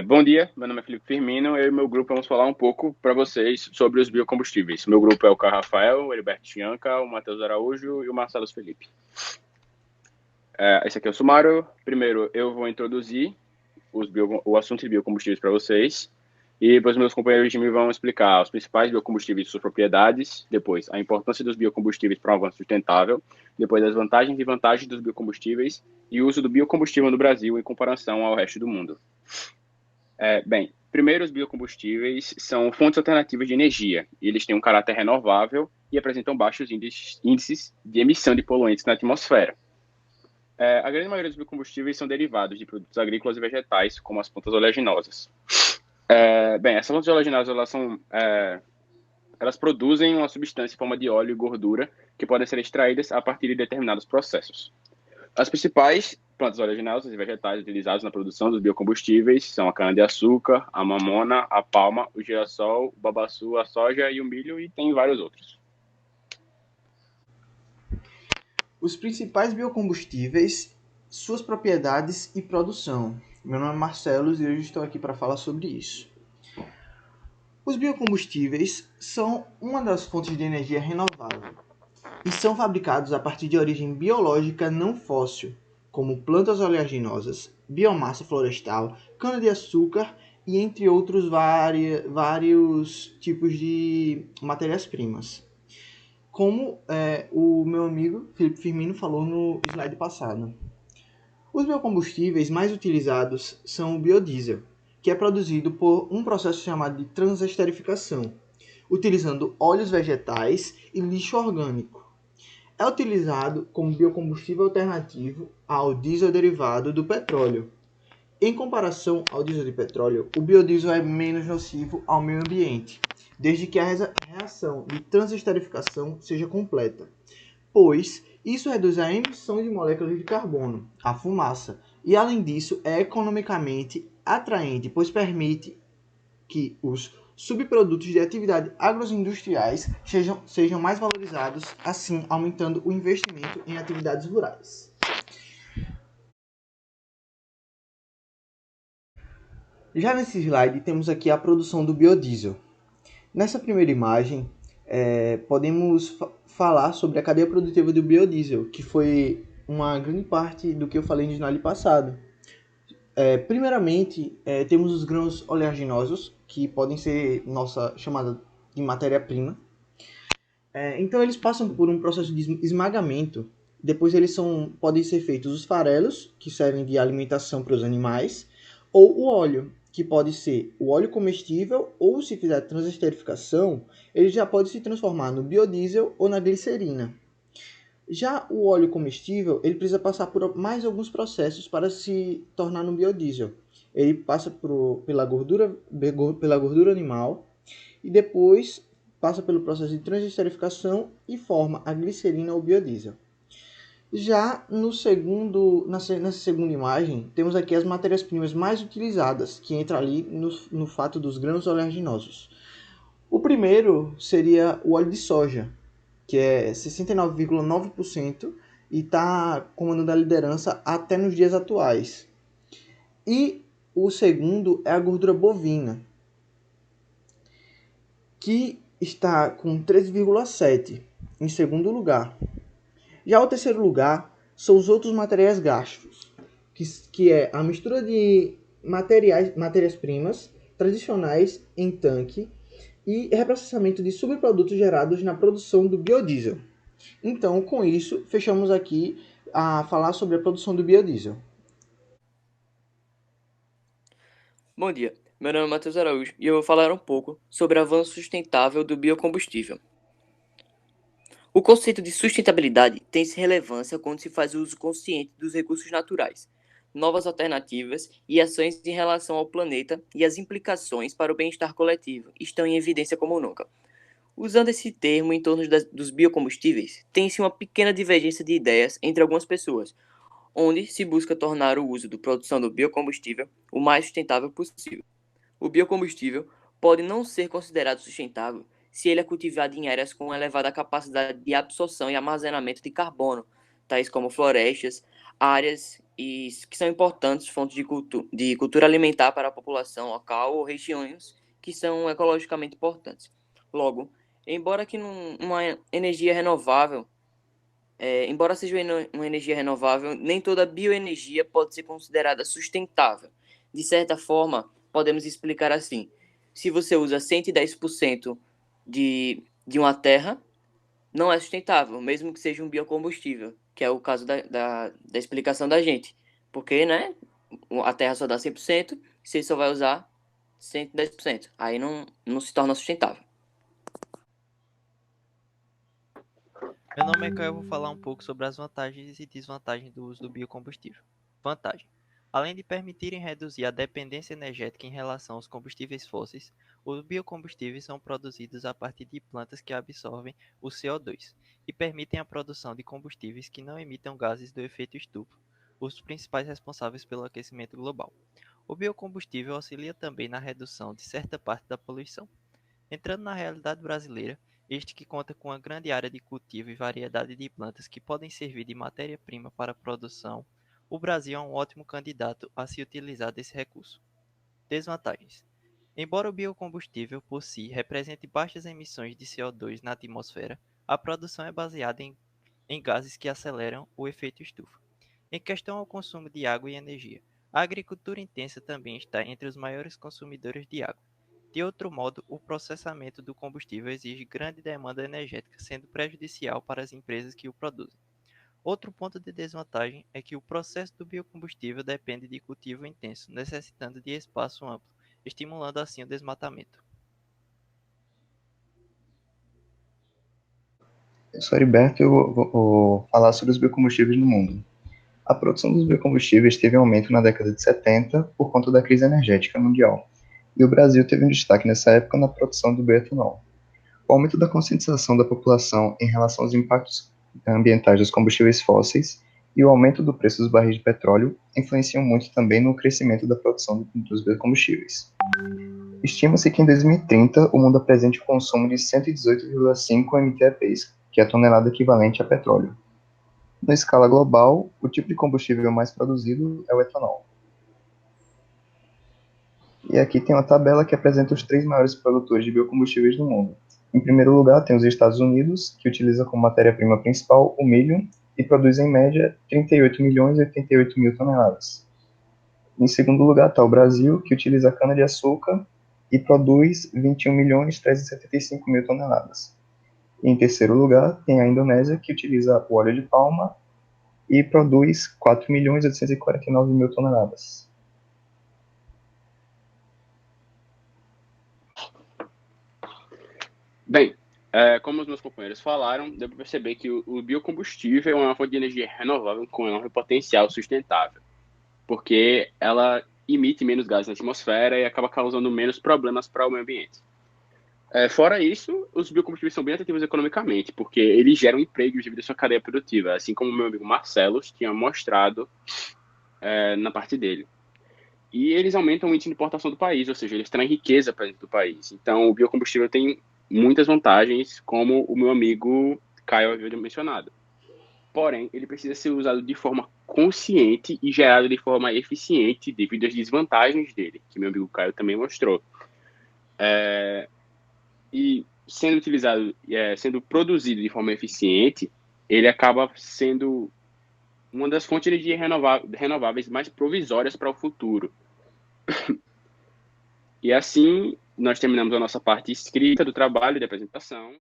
Bom dia, meu nome é Felipe Firmino. Eu e meu grupo vamos falar um pouco para vocês sobre os biocombustíveis. Meu grupo é o Carlos Rafael, o Heriberto Chianca, o Matheus Araújo e o Marcelo Felipe. Esse aqui é o sumário. Primeiro, eu vou introduzir o assunto de biocombustíveis para vocês. E depois meus companheiros de mim vão explicar os principais biocombustíveis e suas propriedades. Depois, a importância dos biocombustíveis para um avanço sustentável. Depois, as vantagens e vantagens dos biocombustíveis e o uso do biocombustível no Brasil em comparação ao resto do mundo. Primeiro, os biocombustíveis são fontes alternativas de energia. Eles têm um caráter renovável e apresentam baixos índices de emissão de poluentes na atmosfera. A grande maioria dos biocombustíveis são derivados de produtos agrícolas e vegetais, como as plantas oleaginosas. Essas plantas oleaginosas elas produzem uma substância em forma de óleo e gordura que podem ser extraídas a partir de determinados processos. As principais plantas oleaginosas e vegetais utilizadas na produção dos biocombustíveis são a cana-de-açúcar, a mamona, a palma, o girassol, o babaçu, a soja e o milho, e tem vários outros. Os principais biocombustíveis, suas propriedades e produção. Meu nome é Marcelo e hoje estou aqui para falar sobre isso. Os biocombustíveis são uma das fontes de energia renovável e são fabricados a partir de origem biológica não fóssil, como plantas oleaginosas, biomassa florestal, cana-de-açúcar e entre outros vários tipos de matérias-primas. Como o meu amigo Felipe Firmino falou no slide passado. Os biocombustíveis mais utilizados são o biodiesel, que é produzido por um processo chamado de transesterificação, utilizando óleos vegetais e lixo orgânico. É utilizado como biocombustível alternativo ao diesel derivado do petróleo. Em comparação ao diesel de petróleo, o biodiesel é menos nocivo ao meio ambiente, desde que a reação de transesterificação seja completa, pois isso reduz a emissão de moléculas de carbono, a fumaça, e além disso é economicamente atraente, pois permite que os subprodutos de atividades agroindustriais sejam mais valorizados, assim aumentando o investimento em atividades rurais. Já nesse slide temos aqui a produção do biodiesel. Nessa primeira imagem, podemos falar sobre a cadeia produtiva do biodiesel, que foi uma grande parte do que eu falei no slide passado. Primeiramente, temos os grãos oleaginosos, que podem ser nossa chamada de matéria-prima. Então, eles passam por um processo de esmagamento. Depois, podem ser feitos os farelos, que servem de alimentação para os animais, ou o óleo, que pode ser o óleo comestível, ou se fizer transesterificação, ele já pode se transformar no biodiesel ou na glicerina. Já o óleo comestível, ele precisa passar por mais alguns processos para se tornar um biodiesel. Ele passa pela gordura animal e depois passa pelo processo de transesterificação e forma a glicerina ou biodiesel. Já nessa segunda imagem, temos aqui as matérias-primas mais utilizadas, que entra ali no fato dos grãos oleaginosos. O primeiro seria o óleo de soja, que é 69,9% e está comandando a liderança até nos dias atuais. E o segundo é a gordura bovina, que está com 13,7% em segundo lugar. Já o terceiro lugar são os outros materiais gastos, que é a mistura de matérias-primas tradicionais em tanque e reprocessamento de subprodutos gerados na produção do biodiesel. Então, com isso, fechamos aqui a falar sobre a produção do biodiesel. Bom dia, meu nome é Matheus Araújo e eu vou falar um pouco sobre o avanço sustentável do biocombustível. O conceito de sustentabilidade tem-se relevância quando se faz uso consciente dos recursos naturais, novas alternativas e ações em relação ao planeta, e as implicações para o bem-estar coletivo estão em evidência como nunca. Usando esse termo em torno dos biocombustíveis, tem-se uma pequena divergência de ideias entre algumas pessoas, onde se busca tornar o uso da produção do biocombustível o mais sustentável possível. O biocombustível pode não ser considerado sustentável se ele é cultivado em áreas com elevada capacidade de absorção e armazenamento de carbono, tais como florestas, áreas e que são importantes fontes de cultura alimentar para a população local ou regiões que são ecologicamente importantes. Logo, embora que uma energia renovável, embora seja uma energia renovável, nem toda bioenergia pode ser considerada sustentável. De certa forma, podemos explicar assim: se você usa 110% de uma terra, não é sustentável, mesmo que seja um biocombustível, que é o caso da explicação da gente. Porque, né, a terra só dá 100%, você só vai usar 110%. Aí não se torna sustentável. Meu nome é Caio, eu vou falar um pouco sobre as vantagens e desvantagens do uso do biocombustível. Vantagem: além de permitirem reduzir a dependência energética em relação aos combustíveis fósseis, os biocombustíveis são produzidos a partir de plantas que absorvem o CO2 e permitem a produção de combustíveis que não emitam gases do efeito estufa, os principais responsáveis pelo aquecimento global. O biocombustível auxilia também na redução de certa parte da poluição. Entrando na realidade brasileira, este que conta com uma grande área de cultivo e variedade de plantas que podem servir de matéria-prima para a produção, o Brasil é um ótimo candidato a se utilizar desse recurso. Desvantagens: embora o biocombustível por si represente baixas emissões de CO2 na atmosfera, a produção é baseada em gases que aceleram o efeito estufa. Em questão ao consumo de água e energia, a agricultura intensa também está entre os maiores consumidores de água. De outro modo, o processamento do combustível exige grande demanda energética, sendo prejudicial para as empresas que o produzem. Outro ponto de desvantagem é que o processo do biocombustível depende de cultivo intenso, necessitando de espaço amplo, estimulando assim o desmatamento. Eu sou Heriberto e eu vou falar sobre os biocombustíveis no mundo. A produção dos biocombustíveis teve um aumento na década de 70 por conta da crise energética mundial, e o Brasil teve um destaque nessa época na produção do bioetanol. O aumento da conscientização da população em relação aos impactos ambientais dos combustíveis fósseis e o aumento do preço dos barris de petróleo influenciam muito também no crescimento da produção dos biocombustíveis. Estima-se que em 2030 o mundo apresente o consumo de 118,5 mtpa, que é a tonelada equivalente a petróleo. Na escala global, o tipo de combustível mais produzido é o etanol. E aqui tem uma tabela que apresenta os 3 maiores produtores de biocombustíveis no mundo. Em primeiro lugar, tem os Estados Unidos, que utiliza como matéria-prima principal o milho e produz em média 38 milhões e 88 mil toneladas. Em segundo lugar está o Brasil, que utiliza a cana-de-açúcar e produz 21 milhões e 375 mil toneladas. Em terceiro lugar, tem a Indonésia, que utiliza o óleo de palma e produz 4 milhões e 849 mil toneladas. Bem, como os meus companheiros falaram, deu para perceber que o biocombustível é uma fonte de energia renovável com enorme potencial sustentável, porque ela emite menos gases na atmosfera e acaba causando menos problemas para o meio ambiente. Fora isso, os biocombustíveis são bem atrativos economicamente, porque eles geram empregos devido à sua cadeia produtiva, assim como o meu amigo Marcelo tinha mostrado na parte dele. E eles aumentam o índice de importação do país, ou seja, eles trazem riqueza para dentro do país. Então, o biocombustível tem muitas vantagens, como o meu amigo Caio havia mencionado. Porém, ele precisa ser usado de forma consciente e gerado de forma eficiente devido às desvantagens dele, que meu amigo Caio também mostrou. E sendo utilizado, sendo produzido de forma eficiente, ele acaba sendo uma das fontes de energia renováveis mais provisórias para o futuro. E assim, nós terminamos a nossa parte escrita do trabalho de apresentação.